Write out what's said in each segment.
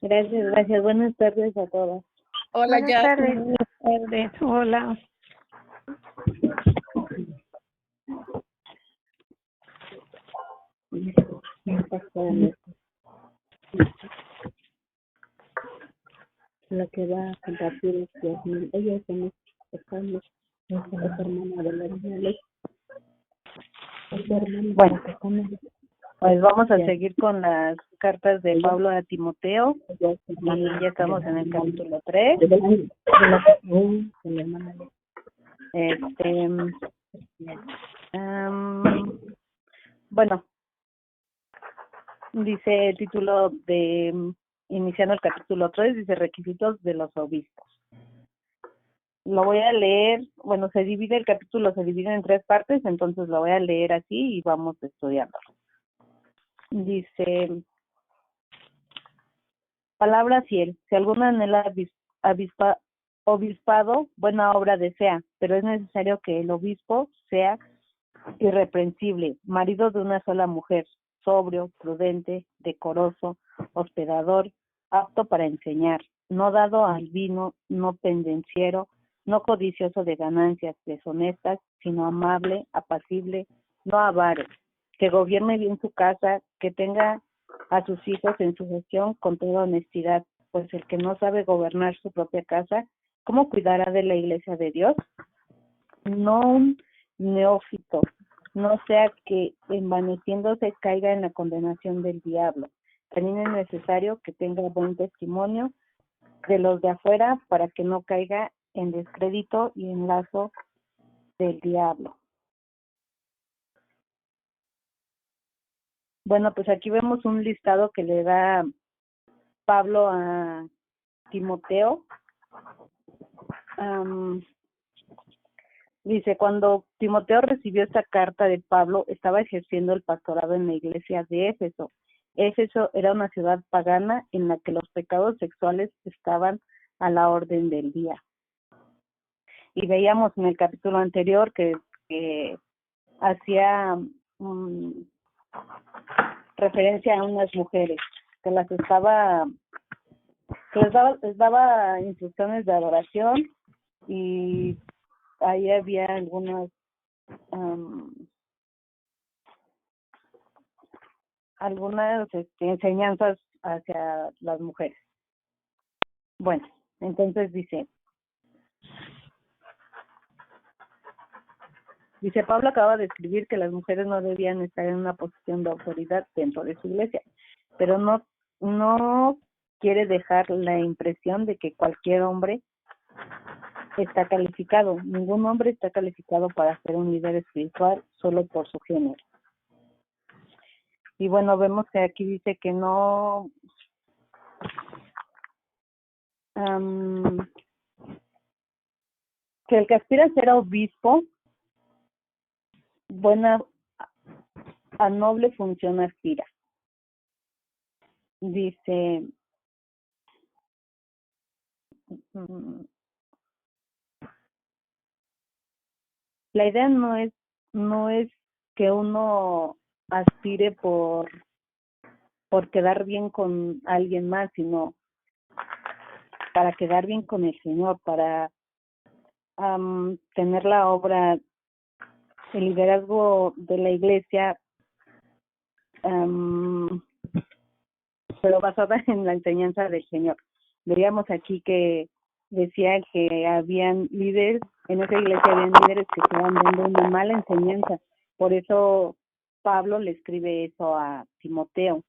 Gracias, gracias. Buenas tardes a todas. Hola, Buenas ya. tardes. Buenas tardes. Hola. La que va a compartir es Yasmín. Ella es estamos, es hermana de la hermana. Bueno, pues vamos a seguir con las cartas de Pablo a Timoteo. Y ya estamos en el capítulo 3. Bueno, dice el título de iniciando el capítulo 3, dice requisitos de los obispos. Lo voy a leer, bueno, el capítulo se divide en 3 partes, entonces lo voy a leer así y vamos estudiando. Dice, palabra fiel, si alguno anhela obispado, buena obra desea, pero es necesario que el obispo sea irreprensible, marido de una sola mujer, sobrio, prudente, decoroso, hospedador, apto para enseñar, no dado al vino, no pendenciero, no codicioso de ganancias deshonestas, sino amable, apacible, no avaro, que gobierne bien su casa, que tenga a sus hijos en su gestión con toda honestidad, pues el que no sabe gobernar su propia casa, ¿cómo cuidará de la iglesia de Dios? No un neófito, no sea que envaneciéndose caiga en la condenación del diablo. También es necesario que tenga buen testimonio de los de afuera para que no caiga en descrédito y en lazo del diablo. Bueno, pues aquí vemos un listado que le da Pablo a Timoteo. Dice, cuando Timoteo recibió esta carta de Pablo, estaba ejerciendo el pastorado en la iglesia de Éfeso. Éfeso era una ciudad pagana en la que los pecados sexuales estaban a la orden del día. Y veíamos en el capítulo anterior que hacía referencia a unas mujeres que les daba instrucciones de adoración, y ahí había algunas enseñanzas hacia las mujeres. Bueno, entonces dice Pablo acaba de escribir que las mujeres no debían estar en una posición de autoridad dentro de su iglesia, pero no quiere dejar la impresión de que cualquier hombre está calificado. Ningún hombre está calificado para ser un líder espiritual solo por su género. Y bueno, vemos que aquí dice que no que el que aspira a ser obispo, a noble función aspira. Dice, la idea no es que uno aspire por quedar bien con alguien más, sino para quedar bien con el Señor, para tener la obra, el liderazgo de la iglesia, pero basada en la enseñanza del Señor. Veíamos aquí que decía que habían líderes, en esa iglesia habían líderes que estaban dando una mala enseñanza. Por eso Pablo le escribe eso a Timoteo.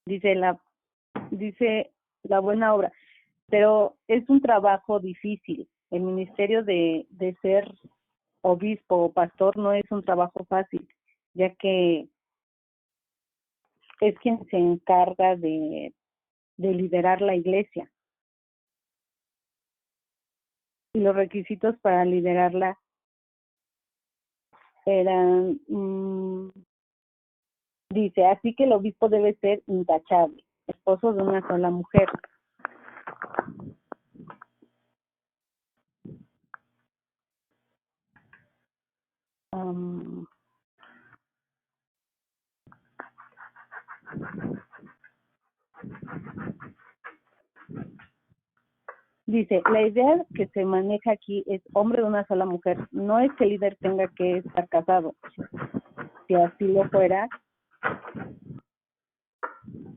Dice la buena obra, pero es un trabajo difícil. El ministerio de ser obispo o pastor no es un trabajo fácil, ya que es quien se encarga de liderar la iglesia. Y los requisitos para liderarla eran, dice, así que el obispo debe ser intachable, esposo de una sola mujer. Dice, la idea que se maneja aquí es hombre de una sola mujer. No es que el líder tenga que estar casado. Si así lo fuera,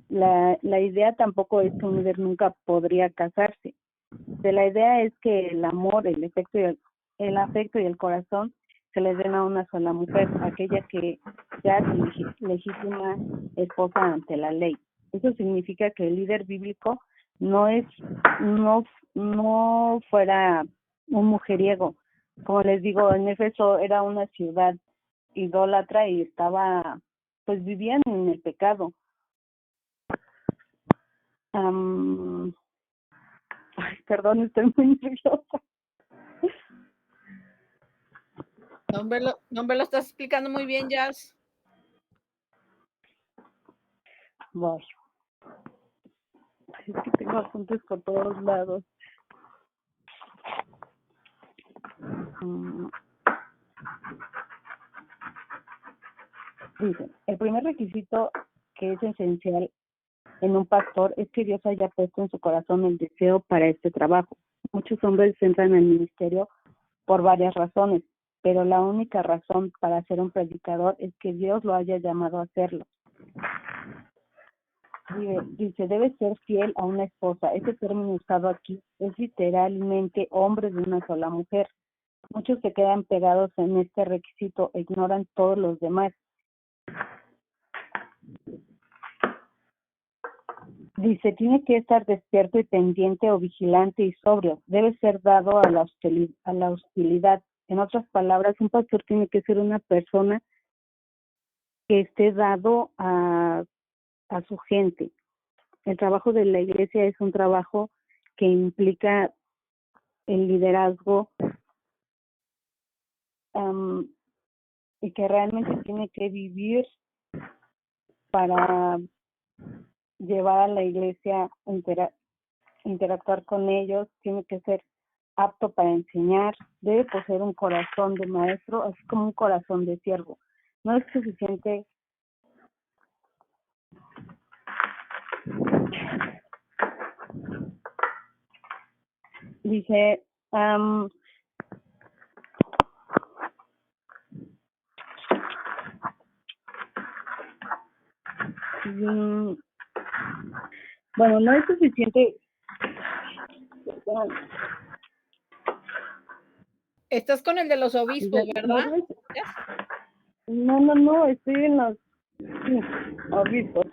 la idea tampoco es que un líder nunca podría casarse. La idea es que el amor, el afecto y el corazón se les den a una sola mujer, aquella que sea su legítima esposa ante la ley. Eso significa que el líder bíblico no fuera un mujeriego. Como les digo, en Éfeso era una ciudad idólatra y pues vivían en el pecado. Ay, perdón, estoy muy nerviosa. No me lo estás explicando muy bien, Jazz. Voy. Es que tengo apuntes por todos lados. Dice, el primer requisito que es esencial en un pastor es que Dios haya puesto en su corazón el deseo para este trabajo. Muchos hombres entran al ministerio por varias razones, pero la única razón para ser un predicador es que Dios lo haya llamado a hacerlo. Dice, debe ser fiel a una esposa. Ese término usado aquí es literalmente hombre de una sola mujer. Muchos se quedan pegados en este requisito e ignoran todos los demás. Dice, tiene que estar despierto y pendiente o vigilante y sobrio. Debe ser dado a la hostilidad. En otras palabras, un pastor tiene que ser una persona que esté dado a su gente. El trabajo de la iglesia es un trabajo que implica el liderazgo y que realmente tiene que vivir para llevar a la iglesia a interactuar con ellos, tiene que ser apto para enseñar, debe poseer un corazón de maestro, así como un corazón de siervo. No es suficiente dice bueno, no es suficiente. Estás con el de los obispos, ¿verdad? No, estoy en los obispos.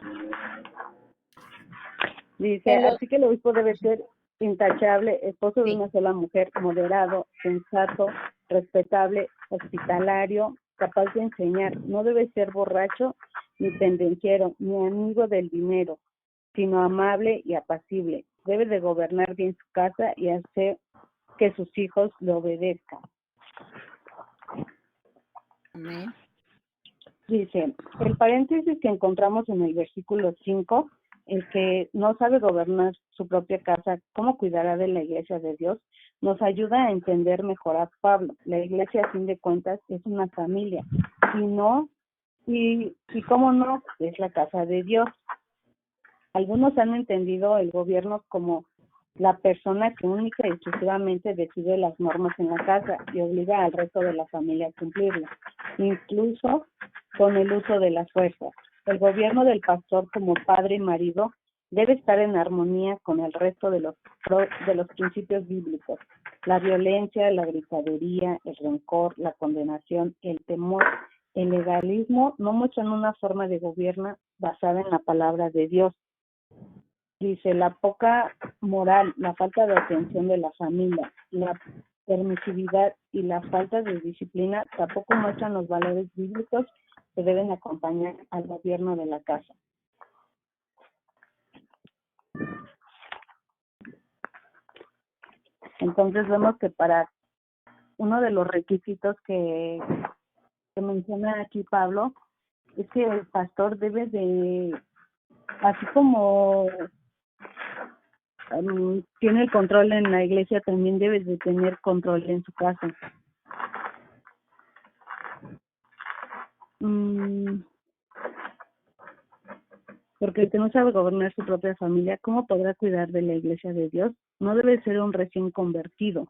Dice, así que el obispo debe ser intachable, esposo de una sola mujer, moderado, sensato, respetable, hospitalario, capaz de enseñar. No debe ser borracho, ni pendenciero, ni amigo del dinero, sino amable y apacible. Debe de gobernar bien su casa y hacer que sus hijos le obedezcan. Amén. Dice, el paréntesis que encontramos en el versículo 5, el que no sabe gobernar su propia casa, ¿cómo cuidará de la iglesia de Dios? Nos ayuda a entender mejor a Pablo. La iglesia, a fin de cuentas, es una familia. Y cómo no, es la casa de Dios. Algunos han entendido el gobierno como la persona que única y exclusivamente decide las normas en la casa y obliga al resto de la familia a cumplirlas, incluso con el uso de la fuerza. El gobierno del pastor como padre y marido debe estar en armonía con el resto de los principios bíblicos. La violencia, la gritadería, el rencor, la condenación, el temor, el legalismo no muestran una forma de gobierno basada en la palabra de Dios. Dice, la poca moral, la falta de atención de la familia, la permisividad y la falta de disciplina tampoco muestran los valores bíblicos que deben acompañar al gobierno de la casa. Entonces vemos que para uno de los requisitos que menciona aquí Pablo es que el pastor debe de, así como tiene el control en la iglesia, también debe de tener control en su casa. Porque el que no sabe gobernar su propia familia, ¿cómo podrá cuidar de la iglesia de Dios? No debe ser un recién convertido.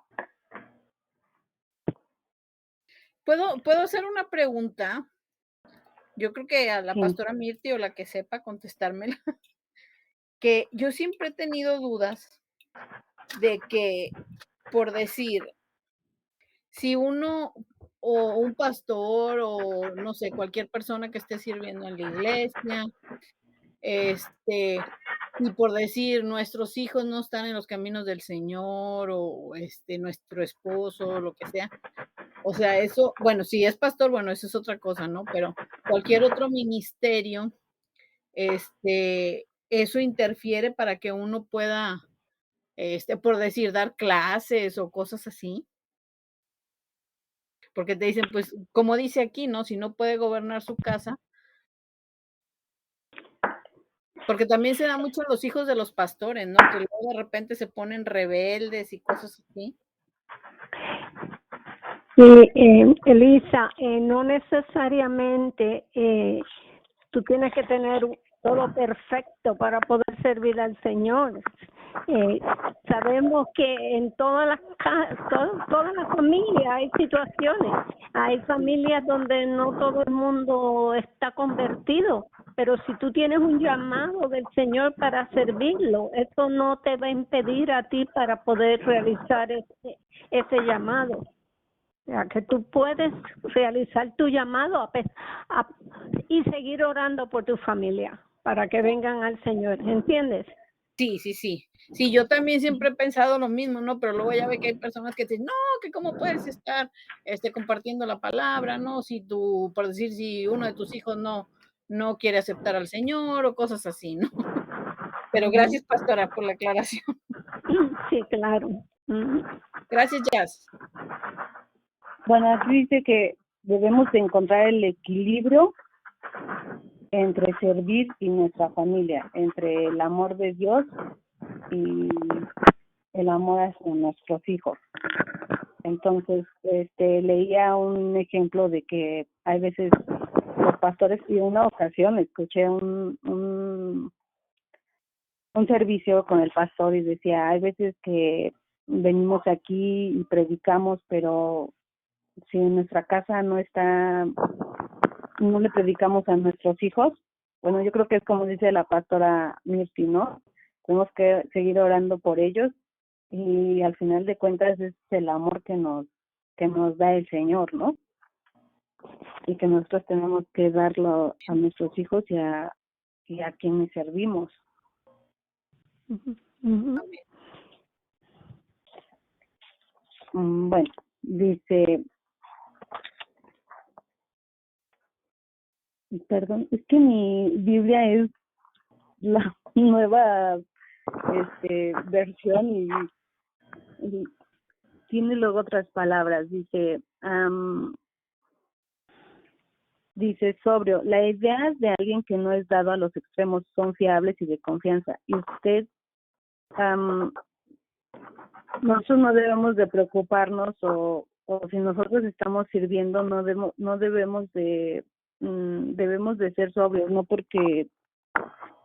¿Puedo hacer una pregunta? Yo creo que a la Sí. pastora Mirti o la que sepa contestármela, que yo siempre he tenido dudas de que, por decir, si uno o un pastor o no sé, cualquier persona que esté sirviendo en la iglesia, y por decir, nuestros hijos no están en los caminos del Señor o nuestro esposo, lo que sea. O sea, eso, bueno, si es pastor, bueno, eso es otra cosa, ¿no? Pero cualquier otro ministerio, eso interfiere para que uno pueda, por decir, dar clases o cosas así. Porque te dicen, pues, como dice aquí, ¿no? Si no puede gobernar su casa. Porque también se da mucho en los hijos de los pastores, ¿no? Que luego de repente se ponen rebeldes y cosas así. Sí, Elisa, no necesariamente tú tienes que tener todo perfecto para poder servir al Señor. Sabemos que en todas las familias hay situaciones. Hay familias donde no todo el mundo está convertido, pero si tú tienes un llamado del Señor para servirlo, eso no te va a impedir a ti para poder realizar ese llamado. O sea, que tú puedes realizar tu llamado y seguir orando por tu familia para que vengan al Señor, ¿entiendes? Sí, sí, sí. Sí, yo también siempre he pensado lo mismo, ¿no? Pero luego ya ve que hay personas que te dicen, no, que cómo puedes estar compartiendo la palabra, ¿no? Si tú, por decir, si uno de tus hijos no quiere aceptar al Señor o cosas así, ¿no? Pero gracias, pastora, por la aclaración. Sí, claro. Gracias, Jazz. Bueno, aquí dice que debemos de encontrar el equilibrio entre servir y nuestra familia, entre el amor de Dios y el amor hacia nuestros hijos. Entonces, leía un ejemplo de que hay veces los pastores, y en una ocasión escuché un servicio con el pastor y decía, hay veces que venimos aquí y predicamos, pero si en nuestra casa no le predicamos a nuestros hijos, bueno, yo creo que es como dice la pastora Mirti, ¿no? Tenemos que seguir orando por ellos y al final de cuentas es el amor que nos da el Señor, ¿no? Y que nosotros tenemos que darlo a nuestros hijos y a quienes servimos. Bueno, dice, perdón, es que mi Biblia es la nueva versión y tiene luego otras palabras. Dice sobrio, la idea de alguien que no es dado a los extremos son fiables y de confianza. Y usted, nosotros no debemos de preocuparnos o si nosotros estamos sirviendo no debemos de debemos de ser sobrios, no porque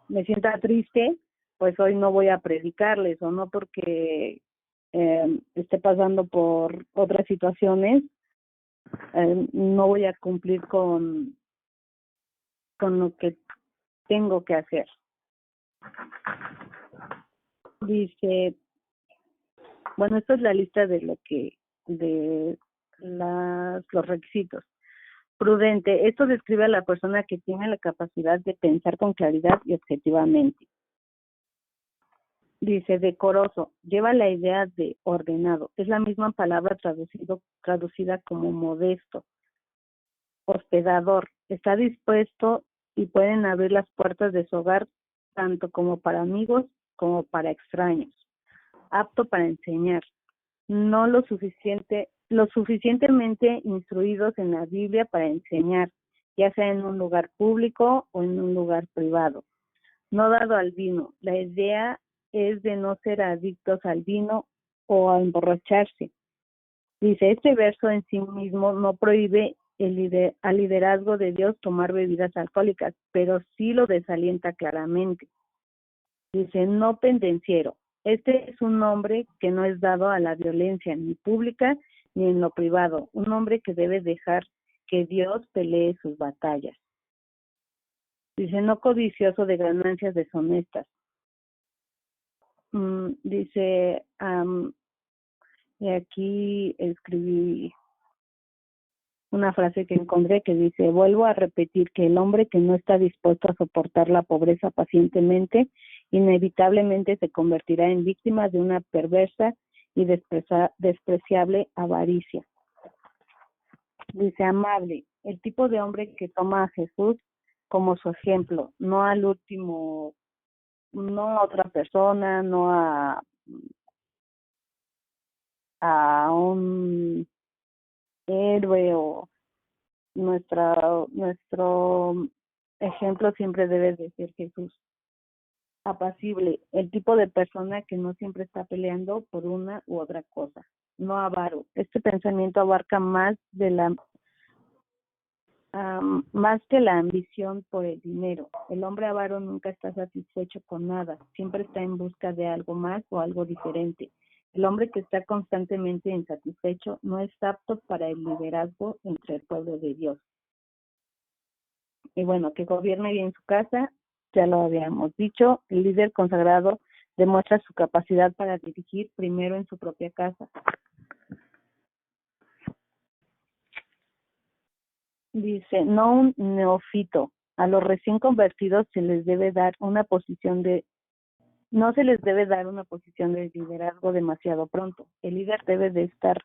me sienta triste, pues hoy no voy a predicarles, o no porque esté pasando por otras situaciones, no voy a cumplir con lo que tengo que hacer. Dice, bueno, esta es la lista de los requisitos. Prudente, esto describe a la persona que tiene la capacidad de pensar con claridad y objetivamente. Dice, decoroso, lleva la idea de ordenado, es la misma palabra traducida como modesto. Hospedador, está dispuesto y pueden abrir las puertas de su hogar tanto como para amigos como para extraños. Apto para enseñar, no lo suficientemente instruidos en la Biblia para enseñar, ya sea en un lugar público o en un lugar privado. No dado al vino, la idea es de no ser adictos al vino o a emborracharse. Dice, este verso en sí mismo no prohíbe al liderazgo de Dios tomar bebidas alcohólicas, pero sí lo desalienta claramente. Dice, no pendenciero. Este es un hombre que no es dado a la violencia, ni pública ni en lo privado. Un hombre que debe dejar que Dios pelee sus batallas. Dice, no codicioso de ganancias deshonestas. Dice, y aquí escribí una frase que encontré que dice, vuelvo a repetir que el hombre que no está dispuesto a soportar la pobreza pacientemente, inevitablemente se convertirá en víctima de una perversa y despreciable avaricia. Dice, amable, el tipo de hombre que toma a Jesús como su ejemplo, no al último, no a otra persona, no a un héroe o nuestro ejemplo siempre debe de ser Jesús. Apacible, el tipo de persona que no siempre está peleando por una u otra cosa. No avaro. Este pensamiento abarca más que la ambición por el dinero. El hombre avaro nunca está satisfecho con nada, siempre está en busca de algo más o algo diferente. El hombre que está constantemente insatisfecho no es apto para el liderazgo entre el pueblo de Dios. Y bueno, que gobierne bien su casa, ya lo habíamos dicho, el líder consagrado demuestra su capacidad para dirigir primero en su propia casa. Dice, no un neófito. A los recién convertidos se les debe dar una posición no se les debe dar una posición de liderazgo demasiado pronto. El líder debe de estar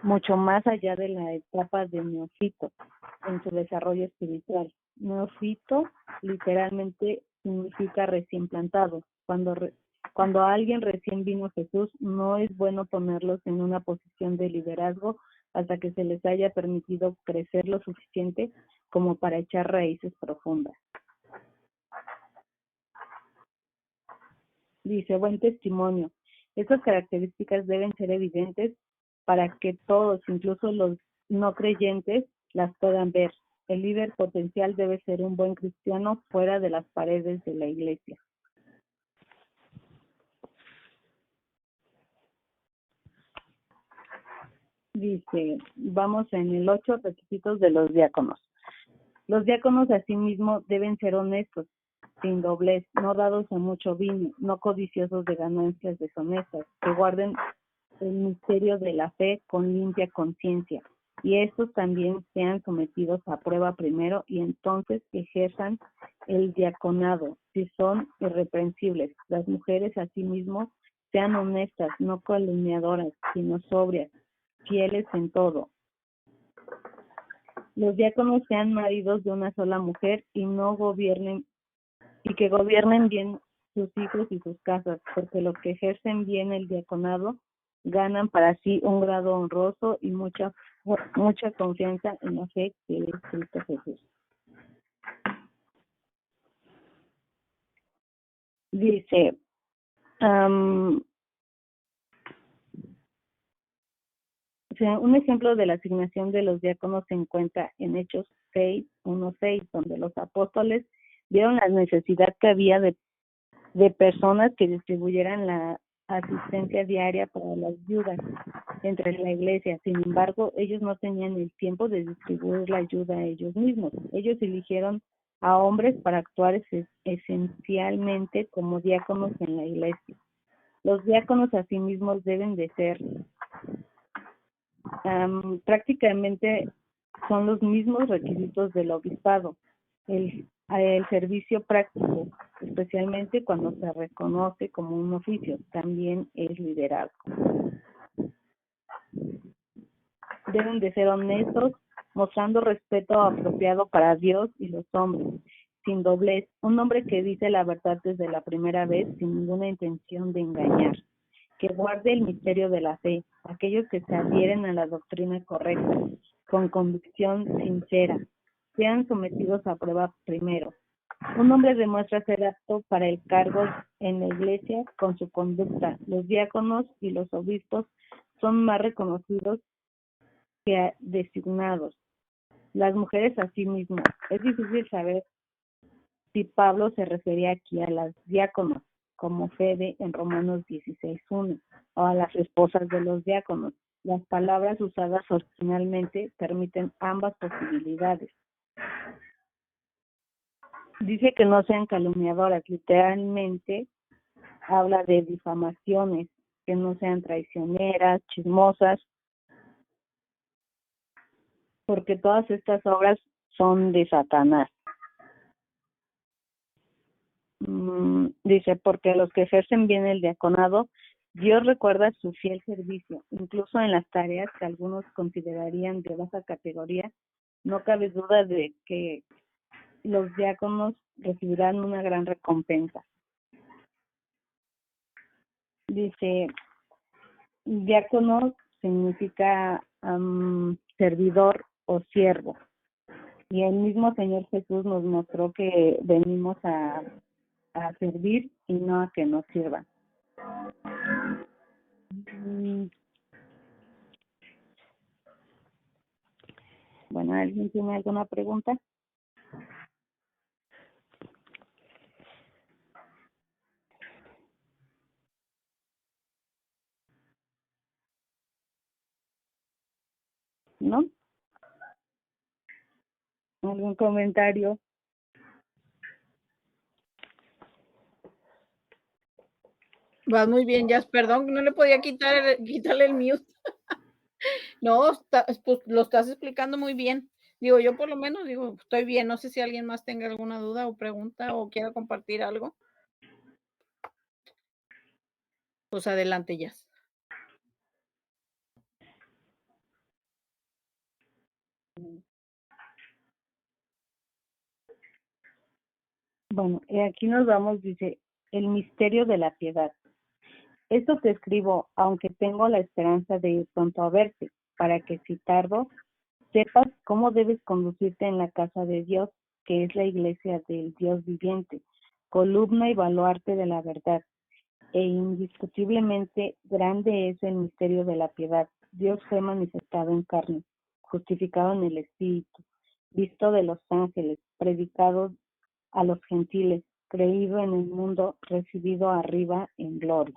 mucho más allá de la etapa de neófito en su desarrollo espiritual. Neófito literalmente significa recién plantado. Cuando alguien recién vino a Jesús, no es bueno ponerlos en una posición de liderazgo hasta que se les haya permitido crecer lo suficiente como para echar raíces profundas. Dice, buen testimonio. Estas características deben ser evidentes para que todos, incluso los no creyentes, las puedan ver. El líder potencial debe ser un buen cristiano fuera de las paredes de la iglesia. Dice, vamos en el 8, requisitos de los diáconos. Los diáconos asimismo deben ser honestos, sin doblez, no dados a mucho vino, no codiciosos de ganancias deshonestas, que guarden el misterio de la fe con limpia conciencia, y estos también sean sometidos a prueba primero y entonces ejerzan el diaconado, si son irreprensibles. Las mujeres asimismo sean honestas, no calumniadoras, sino sobrias, fieles en todo. Los diáconos sean maridos de una sola mujer y que gobiernen bien sus hijos y sus casas, porque los que ejercen bien el diaconado ganan para sí un grado honroso y mucha confianza en la fe que es Cristo Jesús. Dice, un ejemplo de la asignación de los diáconos se encuentra en Hechos 6:1-6, donde los apóstoles vieron la necesidad que había de personas que distribuyeran la asistencia diaria para las viudas entre la iglesia. Sin embargo, ellos no tenían el tiempo de distribuir la ayuda a ellos mismos. Ellos eligieron a hombres para actuar esencialmente como diáconos en la iglesia. Los diáconos asimismo deben de ser prácticamente son los mismos requisitos del obispado. El servicio práctico, especialmente cuando se reconoce como un oficio, también es liderazgo. Deben de ser honestos, mostrando respeto apropiado para Dios y los hombres, sin doblez. Un hombre que dice la verdad desde la primera vez, sin ninguna intención de engañar. Que guarde el misterio de la fe, aquellos que se adhieren a la doctrina correcta, con convicción sincera, sean sometidos a prueba primero. Un hombre demuestra ser apto para el cargo en la iglesia con su conducta. Los diáconos y los obispos son más reconocidos que designados. Las mujeres asimismo. Es difícil saber si Pablo se refería aquí a las diáconos, como Febe en Romanos 16:1, o a las esposas de los diáconos. Las palabras usadas originalmente permiten ambas posibilidades. Dice que no sean calumniadoras, literalmente habla de difamaciones, que no sean traicioneras, chismosas, porque todas estas obras son de Satanás. Dice, porque los que ejercen bien el diaconado, Dios recuerda su fiel servicio, incluso en las tareas que algunos considerarían de baja categoría. No cabe duda de que los diáconos recibirán una gran recompensa. Dice, diácono significa servidor o siervo. Y el mismo Señor Jesús nos mostró que venimos a servir y no a que nos sirvan. Bueno, ¿alguien tiene alguna pregunta? ¿No? ¿Algún comentario? Vas muy bien, Jazz. Perdón, no le podía quitarle el mute. No, pues lo estás explicando muy bien. Digo, yo por lo menos digo, estoy bien. No sé si alguien más tenga alguna duda o pregunta o quiera compartir algo. Pues adelante, Jazz. Bueno, aquí nos vamos, dice, el misterio de la piedad. Esto te escribo, aunque tengo la esperanza de ir pronto a verte, para que si tardo, sepas cómo debes conducirte en la casa de Dios, que es la iglesia del Dios viviente, columna y baluarte de la verdad. E indiscutiblemente grande es el misterio de la piedad. Dios fue manifestado en carne, justificado en el Espíritu, visto de los ángeles, predicado a los gentiles, creído en el mundo, recibido arriba en gloria.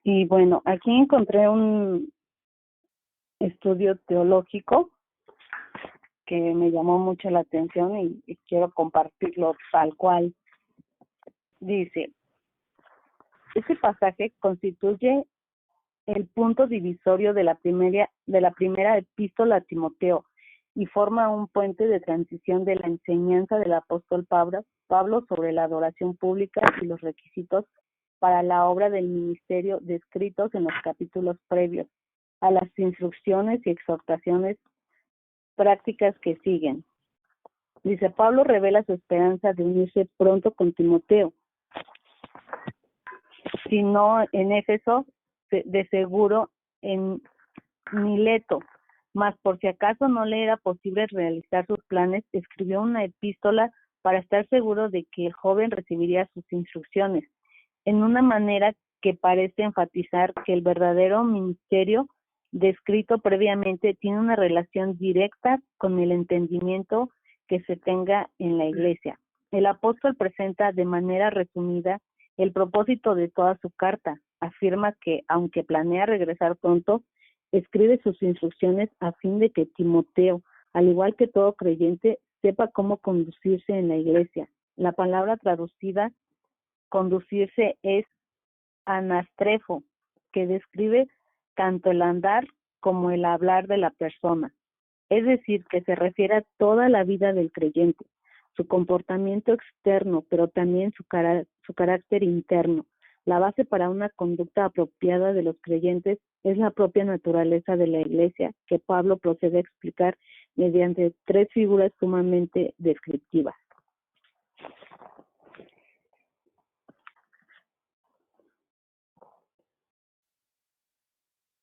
Y bueno, aquí encontré un estudio teológico que me llamó mucho la atención y quiero compartirlo tal cual. Dice, este pasaje constituye el punto divisorio de la primera epístola a Timoteo y forma un puente de transición de la enseñanza del apóstol Pablo sobre la adoración pública y los requisitos para la obra del ministerio descritos en los capítulos previos a las instrucciones y exhortaciones prácticas que siguen. Dice, Pablo revela su esperanza de unirse pronto con Timoteo, si no en Éfeso, de seguro en Mileto, mas por si acaso no le era posible realizar sus planes, escribió una epístola para estar seguro de que el joven recibiría sus instrucciones, en una manera que parece enfatizar que el verdadero ministerio descrito previamente tiene una relación directa con el entendimiento que se tenga en la iglesia. El apóstol presenta de manera resumida el propósito de toda su carta. Afirma que, aunque planea regresar pronto, escribe sus instrucciones a fin de que Timoteo, al igual que todo creyente, sepa cómo conducirse en la iglesia. La palabra traducida conducirse es anastrefo, que describe tanto el andar como el hablar de la persona. Es decir, que se refiere a toda la vida del creyente, su comportamiento externo, pero también su carácter interno. La base para una conducta apropiada de los creyentes es la propia naturaleza de la iglesia, que Pablo procede a explicar mediante 3 figuras sumamente descriptivas.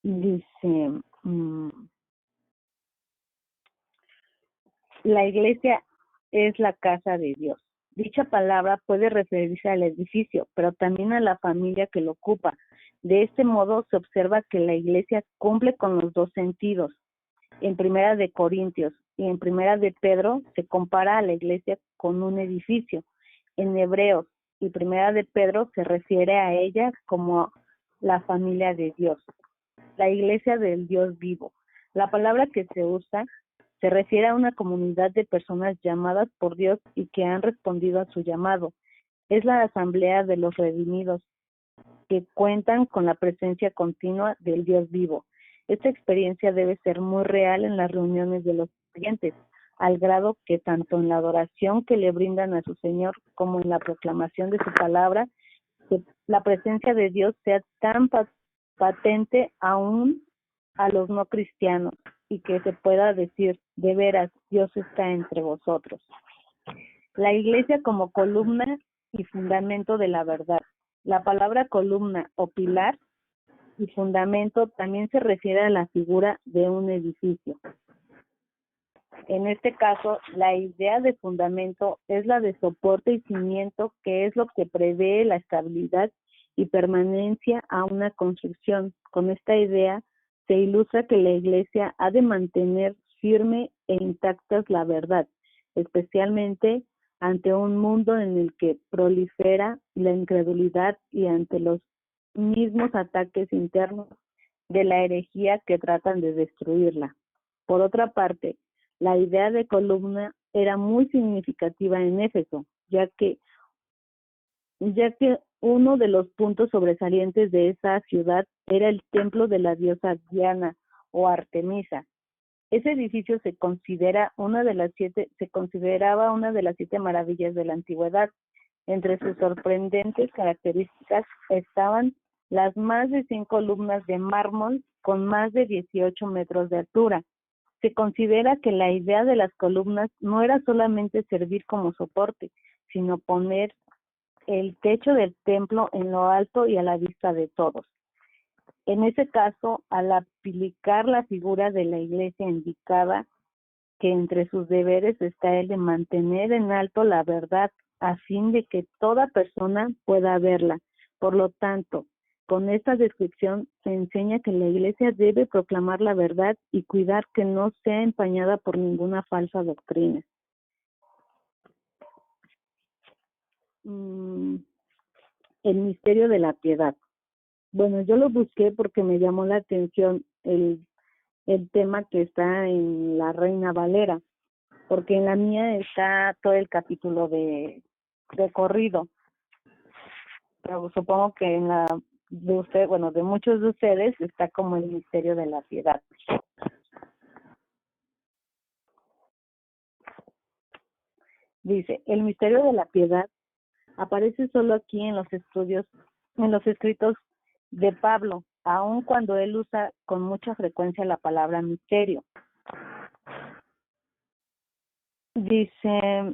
Dice, La iglesia es la casa de Dios. Dicha palabra puede referirse al edificio, pero también a la familia que lo ocupa. De este modo se observa que la iglesia cumple con los dos sentidos. En Primera de Corintios y en Primera de Pedro se compara a la iglesia con un edificio. En Hebreos y Primera de Pedro se refiere a ella como la familia de Dios, la iglesia del Dios vivo. La palabra que se usa se refiere a una comunidad de personas llamadas por Dios y que han respondido a su llamado. Es la asamblea de los redimidos que cuentan con la presencia continua del Dios vivo. Esta experiencia debe ser muy real en las reuniones de los creyentes, al grado que tanto en la adoración que le brindan a su Señor como en la proclamación de su palabra, que la presencia de Dios sea tan patente aún a los no cristianos y que se pueda decir, de veras, Dios está entre vosotros. La iglesia como columna y fundamento de la verdad. La palabra columna o pilar y fundamento también se refiere a la figura de un edificio. En este caso, la idea de fundamento es la de soporte y cimiento, que es lo que prevé la estabilidad y permanencia a una construcción. Con esta idea se ilustra que la iglesia ha de mantener firme e intactas la verdad, especialmente ante un mundo en el que prolifera la incredulidad y ante los mismos ataques internos de la herejía que tratan de destruirla. Por otra parte, la idea de columna era muy significativa en Éfeso, ya que uno de los puntos sobresalientes de esa ciudad era el templo de la diosa Diana o Artemisa. Ese edificio se consideraba una de las 7 maravillas de la antigüedad. Entre sus sorprendentes características estaban las más de 100 columnas de mármol con más de 18 metros de altura. Se considera que la idea de las columnas no era solamente servir como soporte, sino poner el techo del templo en lo alto y a la vista de todos. En ese caso, al aplicar la figura de la iglesia, indicaba que entre sus deberes está el de mantener en alto la verdad a fin de que toda persona pueda verla. Por lo tanto, con esta descripción se enseña que la iglesia debe proclamar la verdad y cuidar que no sea empañada por ninguna falsa doctrina. El misterio de la piedad. Bueno, yo lo busqué porque me llamó la atención el tema que está en la Reina Valera, porque en la mía está todo el capítulo de corrido, pero supongo que en la de usted, bueno, de muchos de ustedes está como el misterio de la piedad. Dice, el misterio de la piedad aparece solo aquí en los escritos de Pablo, aun cuando él usa con mucha frecuencia la palabra misterio. Dice,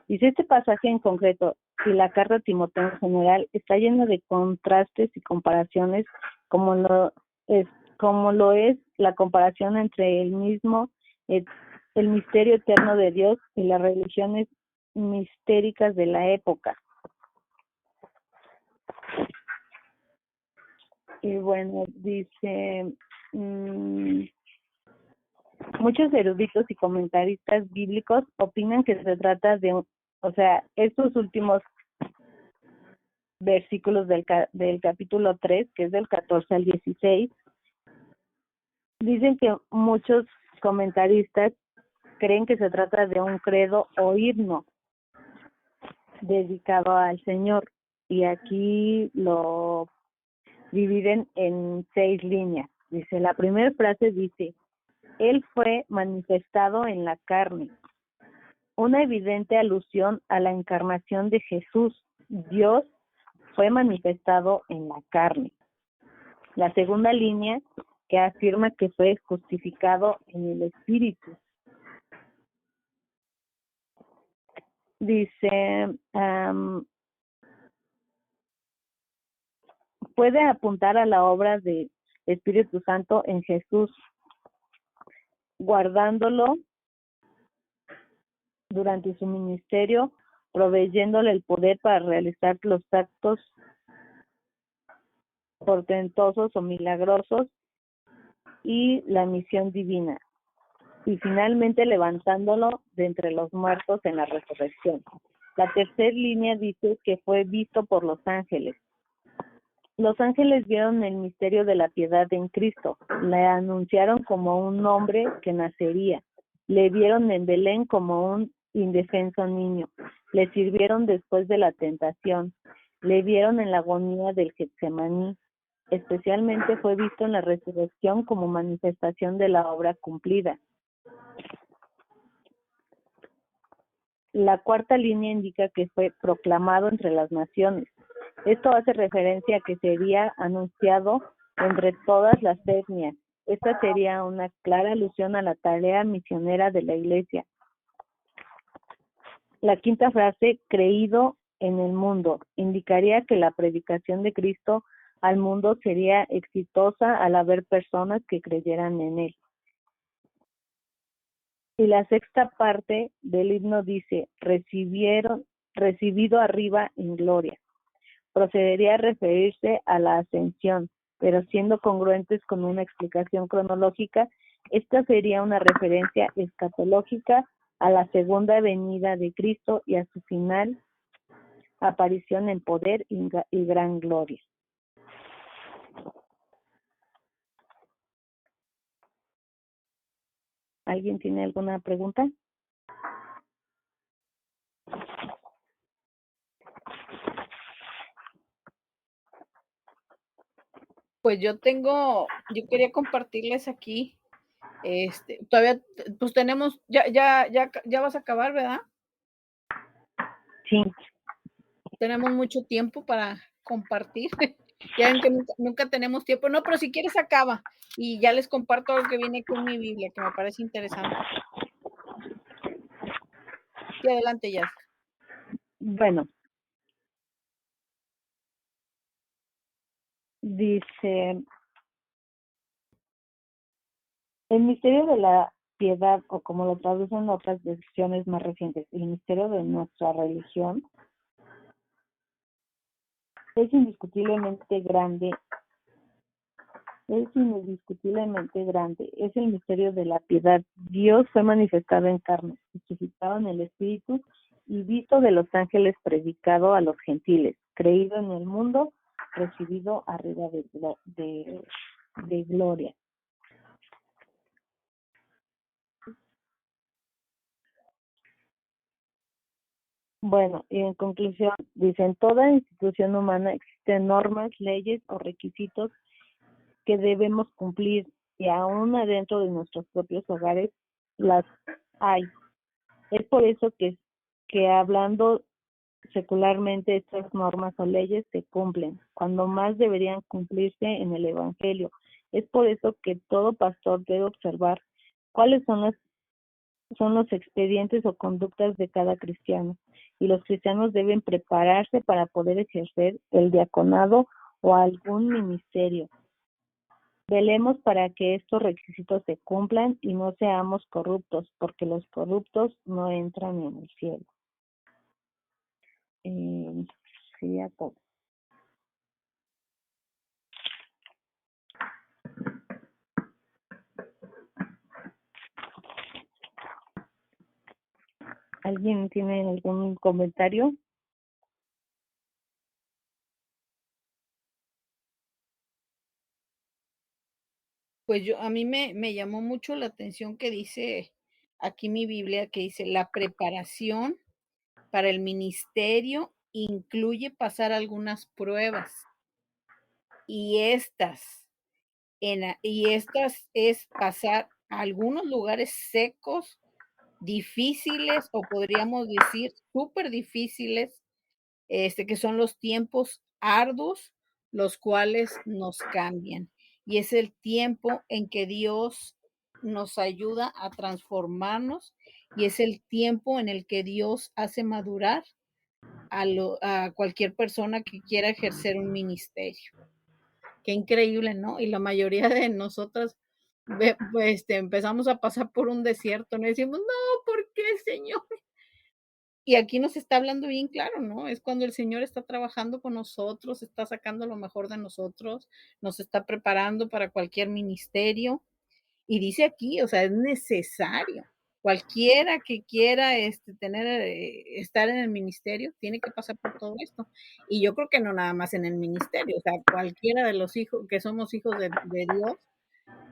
este pasaje en concreto y la carta a Timoteo en general está lleno de contrastes y comparaciones como lo es la comparación entre el misterio eterno de Dios y las religiones mistéricas de la época. Y bueno, dice, muchos eruditos y comentaristas bíblicos opinan que se trata de estos últimos versículos del capítulo 3, que es del 14 al 16, dicen que muchos comentaristas creen que se trata de un credo o himno dedicado al Señor, y aquí lo dividen en 6 líneas. Dice, la primera frase dice, Él fue manifestado en la carne, una evidente alusión a la encarnación de Jesús. Dios fue manifestado en la carne. La segunda línea, que afirma que fue justificado en el Espíritu. Dice, puede apuntar a la obra de Espíritu Santo en Jesús, guardándolo durante su ministerio, proveyéndole el poder para realizar los actos portentosos o milagrosos y la misión divina, y finalmente levantándolo de entre los muertos en la resurrección. La tercera línea dice que fue visto por los ángeles. Los ángeles vieron el misterio de la piedad en Cristo, le anunciaron como un hombre que nacería, le vieron en Belén como un indefenso niño, le sirvieron después de la tentación, le vieron en la agonía del Getsemaní. Especialmente fue visto en la resurrección como manifestación de la obra cumplida. La cuarta línea indica que fue proclamado entre las naciones. Esto hace referencia a que sería anunciado entre todas las etnias. Esta sería una clara alusión a la tarea misionera de la Iglesia. La quinta frase, creído en el mundo, indicaría que la predicación de Cristo al mundo sería exitosa al haber personas que creyeran en él. Y la sexta parte del himno dice, recibido arriba en gloria. Procedería a referirse a la ascensión, pero siendo congruentes con una explicación cronológica, esta sería una referencia escatológica a la segunda venida de Cristo y a su final aparición en poder y gran gloria. ¿Alguien tiene alguna pregunta? Pues yo quería compartirles aquí, todavía, pues tenemos, ya vas a acabar, ¿verdad? Sí. Tenemos mucho tiempo para compartir. Ya ven que nunca tenemos tiempo. No, pero si quieres acaba y ya les comparto algo que viene con mi Biblia, que me parece interesante. Sí, adelante, Jazz. Bueno. Dice, el misterio de la piedad, o como lo traducen otras versiones más recientes, el misterio de nuestra religión, es indiscutiblemente grande. Es el misterio de la piedad. Dios fue manifestado en carne, justificado en el Espíritu y visto de los ángeles, predicado a los gentiles, creído en el mundo, recibido arriba de gloria. Bueno, y en conclusión, dicen, toda institución humana existen normas, leyes o requisitos que debemos cumplir, y aún adentro de nuestros propios hogares las hay. Es por eso que hablando secularmente, estas normas o leyes se cumplen, cuando más deberían cumplirse en el Evangelio. Es por eso que todo pastor debe observar cuáles son los expedientes o conductas de cada cristiano, y los cristianos deben prepararse para poder ejercer el diaconado o algún ministerio. Velemos para que estos requisitos se cumplan y no seamos corruptos, porque los corruptos no entran en el cielo. Sería todo. ¿Alguien tiene algún comentario? Pues a mí me llamó mucho la atención que dice aquí mi Biblia, que dice, la preparación para el ministerio incluye pasar algunas pruebas, y estas es pasar a algunos lugares secos, difíciles, o podríamos decir súper difíciles, que son los tiempos arduos, los cuales nos cambian. Y es el tiempo en que Dios nos ayuda a transformarnos, y es el tiempo en el que Dios hace madurar a cualquier persona que quiera ejercer un ministerio. Qué increíble, ¿no? Y la mayoría de nosotras empezamos a pasar por un desierto, ¿no? Y decimos, no, ¿por qué, Señor? Y aquí nos está hablando bien claro, ¿no? Es cuando el Señor está trabajando con nosotros, está sacando lo mejor de nosotros, nos está preparando para cualquier ministerio. Y dice aquí, o sea, es necesario. Cualquiera que quiera estar en el ministerio tiene que pasar por todo esto. Y yo creo que no nada más en el ministerio, o sea, cualquiera de los hijos que somos hijos de Dios,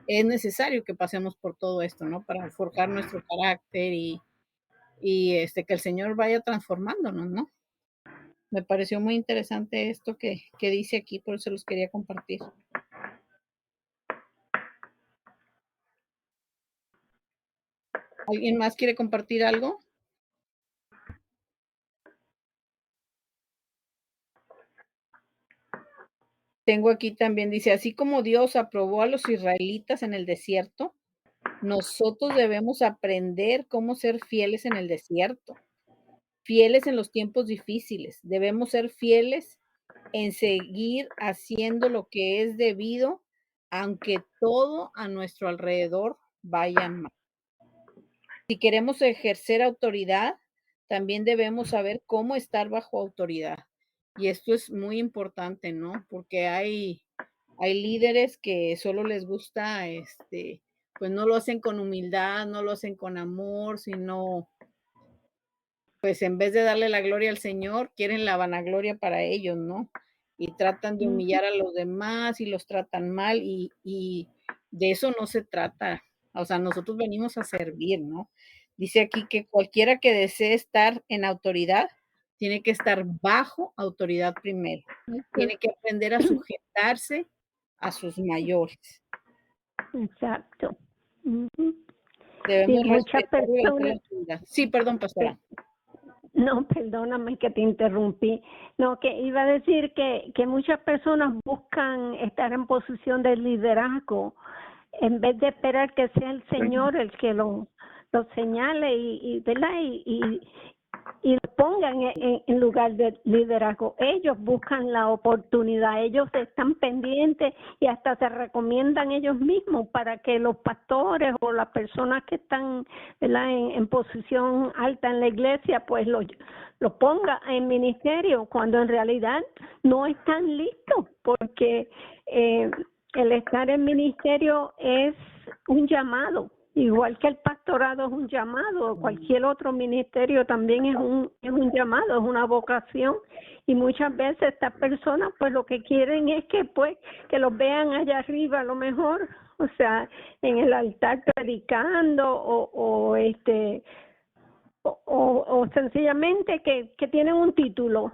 es necesario que pasemos por todo esto, ¿no? Para forjar nuestro carácter y que el Señor vaya transformándonos, ¿no? Me pareció muy interesante esto que dice aquí, por eso los quería compartir. ¿Alguien más quiere compartir algo? Tengo aquí también, dice, así como Dios aprobó a los israelitas en el desierto, nosotros debemos aprender cómo ser fieles en el desierto, fieles en los tiempos difíciles. Debemos ser fieles en seguir haciendo lo que es debido, aunque todo a nuestro alrededor vaya mal. Si queremos ejercer autoridad, también debemos saber cómo estar bajo autoridad. Y esto es muy importante, ¿no? Porque hay líderes que solo les gusta, pues no lo hacen con humildad, no lo hacen con amor, sino, pues en vez de darle la gloria al Señor, quieren la vanagloria para ellos, ¿no? Y tratan de humillar a los demás y los tratan mal y de eso no se trata. O sea, nosotros venimos a servir, ¿no? Dice aquí que cualquiera que desee estar en autoridad tiene que estar bajo autoridad primero. Tiene que aprender a sujetarse a sus mayores. Exacto. Ujú. Debemos Sí, muchas respetar y obedecer la personas, autoridad. Sí, perdón, pastora. no, perdóname que te interrumpí. No, que iba a decir que muchas personas buscan estar en posición de liderazgo en vez de esperar que sea el Señor el que lo señale ¿verdad? Y lo pongan en lugar de liderazgo. Ellos buscan la oportunidad, ellos están pendientes y hasta se recomiendan ellos mismos para que los pastores o las personas que están, ¿verdad?, en posición alta en la iglesia, pues lo ponga en ministerio, cuando en realidad no están listos, porque el estar en ministerio es un llamado. Igual que el pastorado es un llamado, cualquier otro ministerio también es un llamado, es una vocación. Y muchas veces estas personas pues lo que quieren es que los vean allá arriba a lo mejor, o sea, en el altar predicando o sencillamente que tienen un título.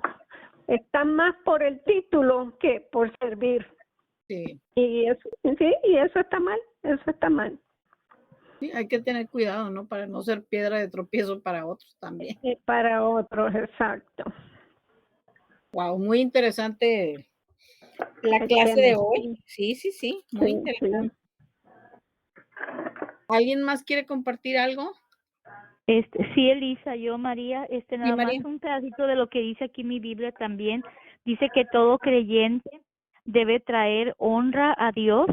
Están más por el título que por servir. Sí. Y eso está mal, eso está mal. Sí, hay que tener cuidado, ¿no? Para no ser piedra de tropiezo para otros también. Para otros, exacto. Wow, muy interesante la clase de hoy. Sí, muy interesante. ¿Alguien más quiere compartir algo? Sí, Elisa, yo, María, nada María. más un pedacito de lo que dice aquí mi Biblia también. Dice que todo creyente debe traer honra a Dios,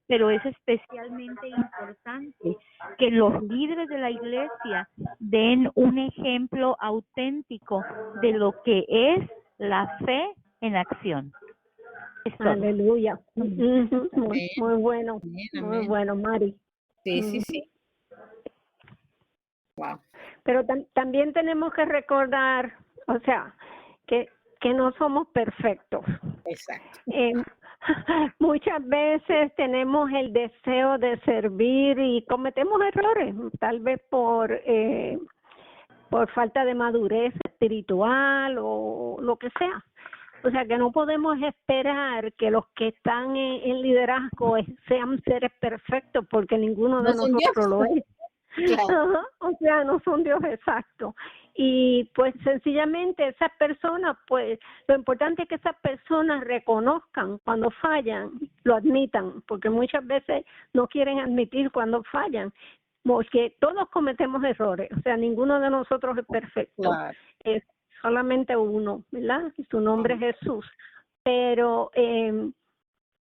pero es especialmente importante que los líderes de la iglesia den un ejemplo auténtico de lo que es la fe en acción. Aleluya. Muy bueno, Amén, muy bueno, Mari. Sí. Wow. Pero también tenemos que recordar, o sea, que no somos perfectos. Exacto. Muchas veces tenemos el deseo de servir y cometemos errores, tal vez por falta de madurez espiritual o lo que sea. O sea que no podemos esperar que los que están en liderazgo sean seres perfectos, porque ninguno de nosotros lo es. Claro. O sea, no son Dios exacto. Y pues sencillamente esas personas, pues lo importante es que esas personas reconozcan cuando fallan, lo admitan, porque muchas veces no quieren admitir cuando fallan, porque todos cometemos errores, o sea, ninguno de nosotros es perfecto. Claro. Es solamente uno, ¿verdad? Su nombre es Jesús. Pero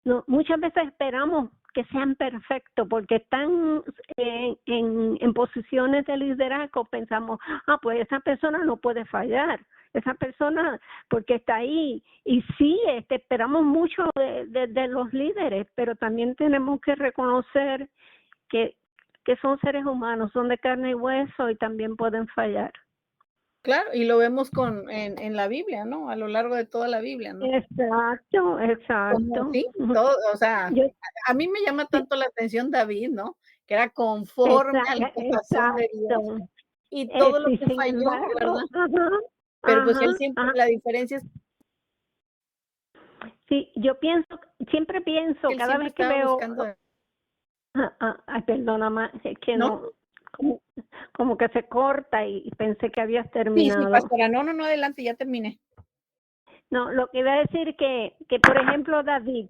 no, muchas veces esperamos que sean perfectos porque están en posiciones de liderazgo. Pensamos, pues esa persona no puede fallar, esa persona porque está ahí. Y sí, esperamos mucho de los líderes, pero también tenemos que reconocer que son seres humanos, son de carne y hueso y también pueden fallar. Claro, y lo vemos en la Biblia, ¿no? A lo largo de toda la Biblia, ¿no? Exacto. Como, sí, todo, o sea, a mí me llama tanto la atención David, ¿no? Que era conforme al corazón de Dios. Y todo lo que falló, ¿verdad? Pero pues él siempre, la diferencia es sí, siempre pienso, que él cada siempre vez que estaba veo, buscando. perdona, es que no, como que se corta y pensé que habías Sí, terminado. pastora, no, adelante, ya terminé. No, lo que iba a decir que por ejemplo David,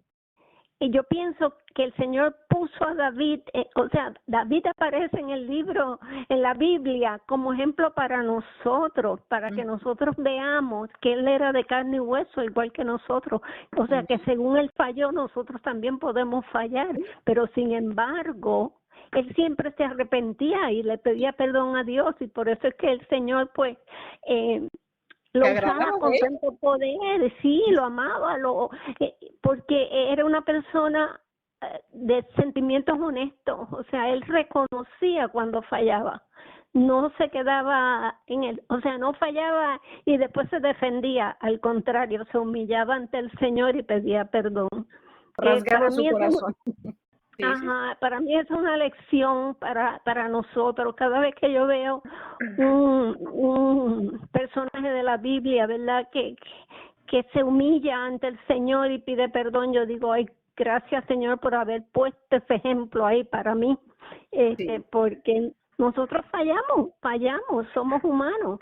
y yo pienso que el Señor puso a David, o sea, David aparece en el libro, en la Biblia, como ejemplo para nosotros, para que nosotros veamos que él era de carne y hueso, igual que nosotros. O sea, que según él falló, nosotros también podemos fallar, pero sin embargo, él siempre se arrepentía y le pedía perdón a Dios, y por eso es que el Señor, pues, lo usaba con tanto poder, sí, lo amaba, porque era una persona de sentimientos honestos, o sea, él reconocía cuando fallaba, no se quedaba o sea, no fallaba y después se defendía, al contrario, se humillaba ante el Señor y pedía perdón. Rasgaba su corazón. Para mí es una lección para nosotros. Cada vez que yo veo un personaje de la Biblia, ¿verdad? Que se humilla ante el Señor y pide perdón, yo digo, ay, gracias Señor por haber puesto ese ejemplo ahí para mí, porque nosotros fallamos, somos humanos.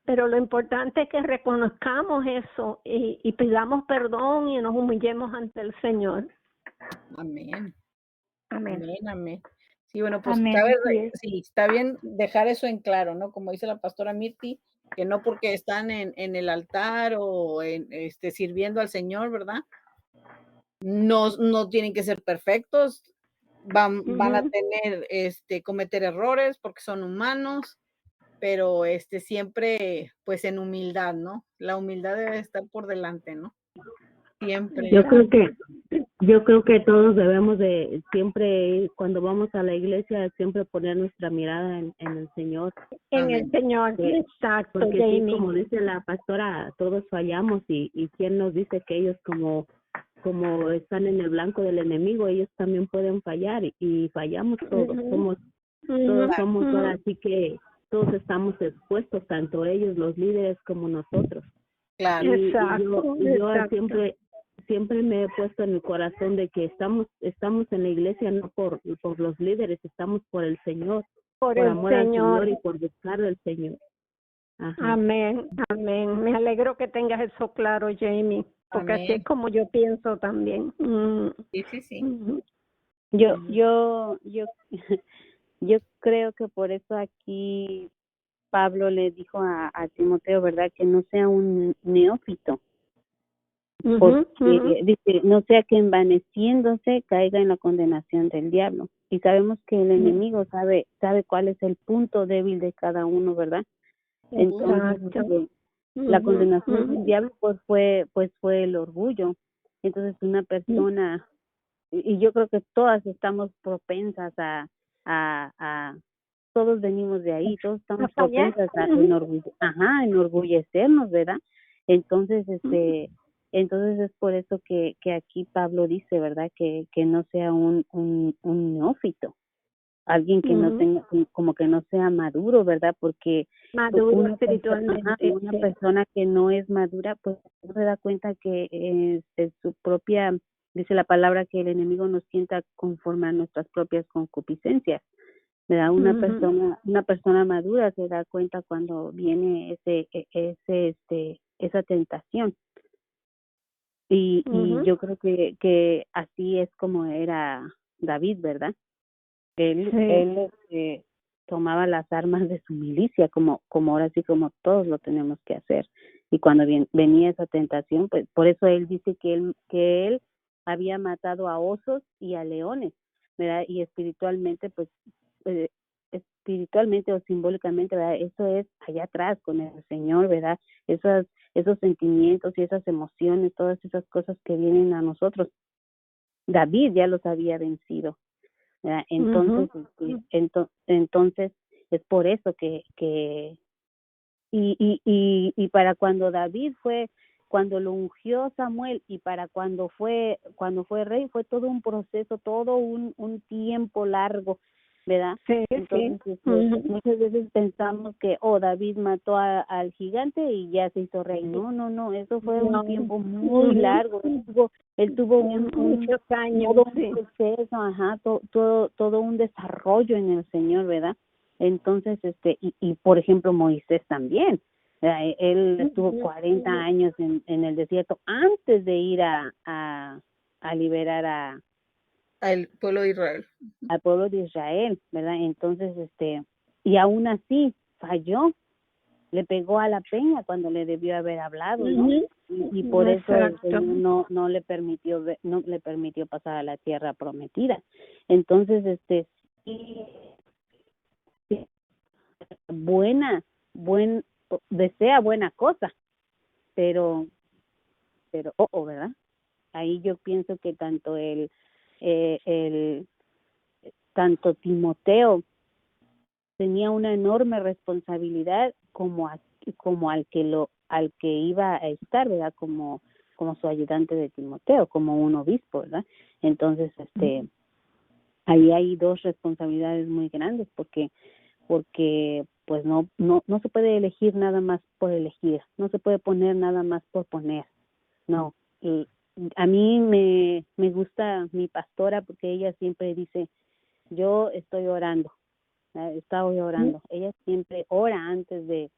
Pero lo importante es que reconozcamos eso y pidamos perdón y nos humillemos ante el Señor. Amén. Amén. Amén. Sí, bueno, pues Amén. sí, está bien dejar eso en claro, ¿no? Como dice la pastora Mirti, que no porque están en el altar o sirviendo al Señor, ¿verdad? No tienen que ser perfectos, van a tener, cometer errores porque son humanos, pero siempre, pues en humildad, ¿no? La humildad debe estar por delante, ¿no? Siempre. Yo creo que todos debemos de siempre, cuando vamos a la iglesia, siempre poner nuestra mirada en el Señor. En el Señor, exacto, porque Jamie. sí, como dice la pastora, todos fallamos y quien nos dice que ellos como están en el blanco del enemigo, ellos también pueden fallar y fallamos todos, todos somos ahora, así que todos estamos expuestos, tanto ellos, los líderes, como nosotros. Claro. Y yo siempre me he puesto en el corazón de que estamos en la iglesia no por los líderes, estamos por el Señor, por amor al Señor y por buscar al Señor. Ajá. Amén. Me alegro que tengas eso claro, Jamie, porque así es como yo pienso también. Sí. Yo creo que por eso aquí Pablo le dijo a Timoteo, ¿verdad? Que no sea un neófito. Porque dice, no sea que envaneciéndose caiga en la condenación del diablo. Y sabemos que el enemigo sabe cuál es el punto débil de cada uno, ¿verdad? Entonces, la condenación del diablo pues fue el orgullo. Entonces, una persona, y yo creo que todas estamos propensas a todos venimos de ahí, todos estamos propensas a enorgullecernos, ¿verdad? Entonces, entonces es por eso que aquí Pablo dice, ¿verdad? Que no sea un neófito, alguien que no tenga, como que no sea maduro, ¿verdad? Porque maduro espiritualmente. Una persona que no es madura, pues no se da cuenta que es su propia, dice la palabra, que el enemigo nos sienta conforme a nuestras propias concupiscencias, ¿verdad? Una persona madura se da cuenta cuando viene esa tentación. Y yo creo que así es como era David, ¿verdad? Él tomaba las armas de su milicia, como ahora sí, como todos lo tenemos que hacer. Y cuando venía esa tentación, pues por eso él dice que él había matado a osos y a leones, ¿verdad? Y espiritualmente, pues, espiritualmente o simbólicamente, ¿verdad? Eso es allá atrás con el Señor, ¿verdad? Esos sentimientos y esas emociones, todas esas cosas que vienen a nosotros. David ya los había vencido, ¿verdad? Entonces, entonces es por eso que y para cuando David cuando lo ungió Samuel y para cuando fue rey, fue todo un proceso, todo un tiempo largo, ¿verdad? Sí, entonces sí. muchas veces pensamos que David mató al gigante y ya se hizo rey. No, eso fue un tiempo muy largo. Él tuvo muchos años, todo un proceso, todo un desarrollo en el Señor, ¿verdad? Entonces, y por ejemplo Moisés también, ¿verdad? Él estuvo 40 años en el desierto antes de ir a liberar al pueblo de Israel. Al pueblo de Israel, ¿verdad? Entonces, y aún así falló, le pegó a la peña cuando le debió haber hablado, ¿no? Y por eso el Señor no le permitió pasar a la tierra prometida. Entonces, desea buena cosa, pero ¿verdad? Ahí yo pienso que tanto Timoteo tenía una enorme responsabilidad como al que iba a estar, ¿verdad? Como su ayudante de Timoteo, como un obispo, ¿verdad? Entonces, ahí hay dos responsabilidades muy grandes porque pues no se puede elegir nada más por elegir, no se puede poner nada más por poner, no. Y a mí me gusta mi pastora porque ella siempre dice, yo estoy orando, estaba orando. Ella siempre ora antes de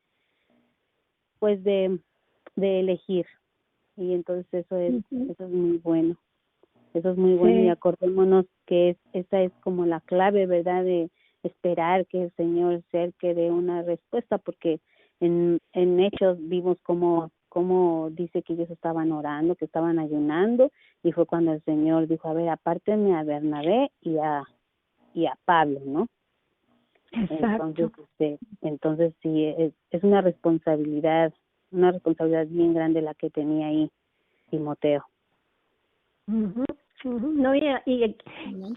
elegir, y entonces eso es muy bueno. Eso es muy bueno, y acordémonos que esa es como la clave, ¿verdad? De esperar que el Señor sea el que dé una respuesta, porque en Hechos vimos cómo dice que ellos estaban orando, que estaban ayunando, y fue cuando el Señor dijo, a ver, apártenme a Bernabé y a Pablo, ¿no? Exacto. Entonces sí, es una responsabilidad bien grande la que tenía ahí Timoteo. No, y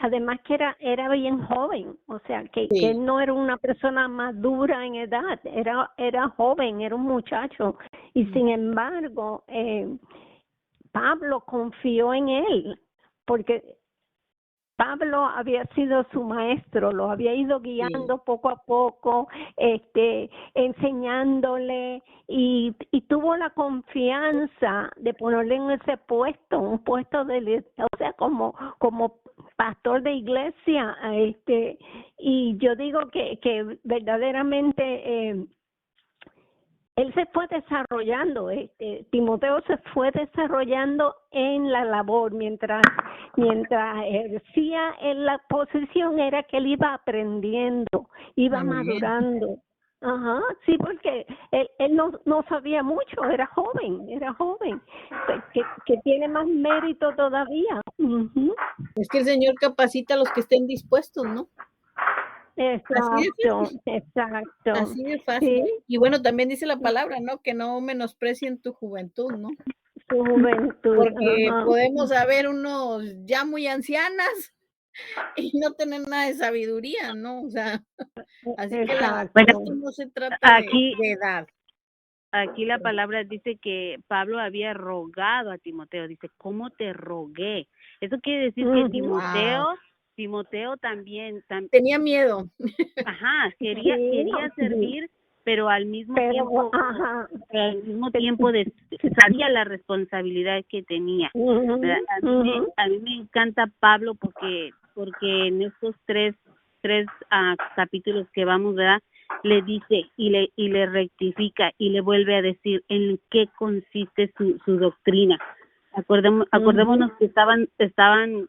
además que era bien joven, o sea, que él no era una persona madura en edad, era joven, era un muchacho, y sin embargo, Pablo confió en él, porque Pablo había sido su maestro, lo había ido guiando poco a poco, enseñándole, y tuvo la confianza de ponerle en ese puesto, un puesto o sea, como pastor de iglesia, y yo digo que verdaderamente él se fue desarrollando, Timoteo se fue desarrollando en la labor, mientras ejercía en la posición, era que él iba aprendiendo, iba madurando. Ajá, sí, porque él no sabía mucho, era joven, que tiene más mérito todavía. Es que el Señor capacita a los que estén dispuestos, ¿no? Exacto. Así de fácil. ¿Sí? Y bueno, también dice la palabra, ¿no? Que no menosprecien tu juventud, ¿no? Tu juventud. Porque podemos haber unos ya muy ancianas y no tener nada de sabiduría, ¿no? O sea, así que esto no se trata de edad. Aquí la palabra dice que Pablo había rogado a Timoteo, dice, ¿cómo te rogué? Eso quiere decir que Timoteo también tenía miedo. Ajá, quería servir, pero al mismo tiempo sabía la responsabilidad que tenía. A mí me encanta Pablo porque en estos tres capítulos que vamos, ¿verdad? Le dice y le rectifica y le vuelve a decir en qué consiste su doctrina. Acordémonos que estaban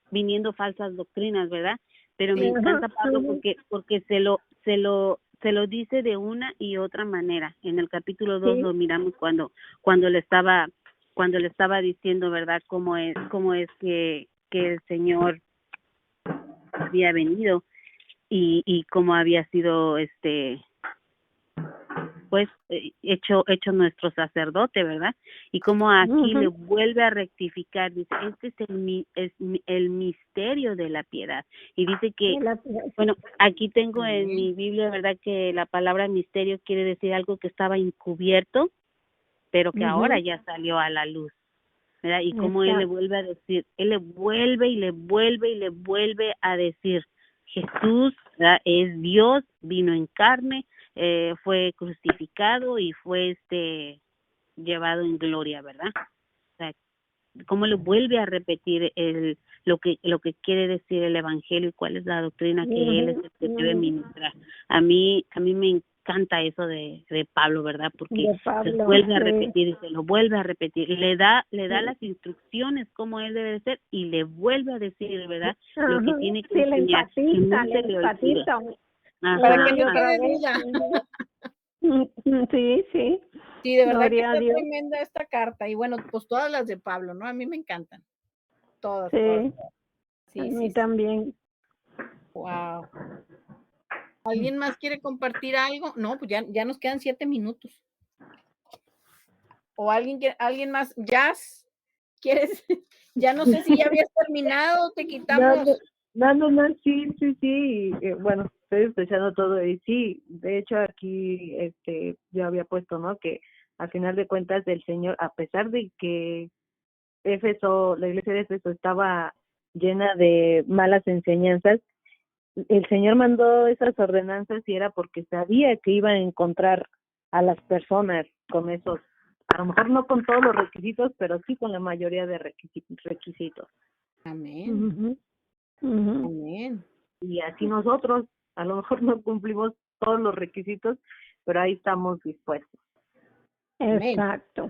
viniendo falsas doctrinas, ¿verdad? Pero me encanta Pablo porque se lo dice de una y otra manera. En el capítulo 2 lo miramos cuando le estaba cuando le estaba diciendo, ¿verdad? Cómo es que el Señor había venido y cómo había sido pues hecho nuestro sacerdote, ¿verdad? Y como aquí le vuelve a rectificar, dice, este es el misterio de la piedad. Y dice que, bueno, aquí tengo en mi Biblia, ¿verdad? Que la palabra misterio quiere decir algo que estaba encubierto, pero que ahora ya salió a la luz, ¿verdad? Y como él le vuelve a decir, él le vuelve y le vuelve y le vuelve a decir, Jesús, ¿verdad? Es Dios, vino en carne, fue crucificado y fue llevado en gloria, ¿verdad? O sea, cómo le vuelve a repetir lo que quiere decir el evangelio y cuál es la doctrina que él es el que debe ministrar. A mí me encanta eso de Pablo, ¿verdad? Porque se vuelve a repetir y se lo vuelve a repetir, le da las instrucciones cómo él debe de ser y le vuelve a decir, ¿verdad? Lo que tiene que enseñar, que no se le olvide. Para que no quede duda. Sí, sí. Sí, de verdad Gloria que a Dios. está tremenda esta carta. Y bueno, pues todas las de Pablo, ¿no? A mí me encantan. Todas, Sí, todas. Sí, a mí también. Wow. ¿Alguien más quiere compartir algo? No, pues ya nos quedan 7 minutos. O alguien más, Jazz, ¿quieres? Ya no sé si ya habías terminado, te quitamos. No, sí, bueno, estoy escuchando todo y sí, de hecho aquí yo había puesto, ¿no? Que al final de cuentas el Señor, a pesar de que la iglesia de Éfeso estaba llena de malas enseñanzas, el Señor mandó esas ordenanzas y era porque sabía que iba a encontrar a las personas con esos, a lo mejor no con todos los requisitos, pero sí con la mayoría de requisitos. Amén. Amén. Y así nosotros, a lo mejor no cumplimos todos los requisitos, pero ahí estamos dispuestos. Exacto.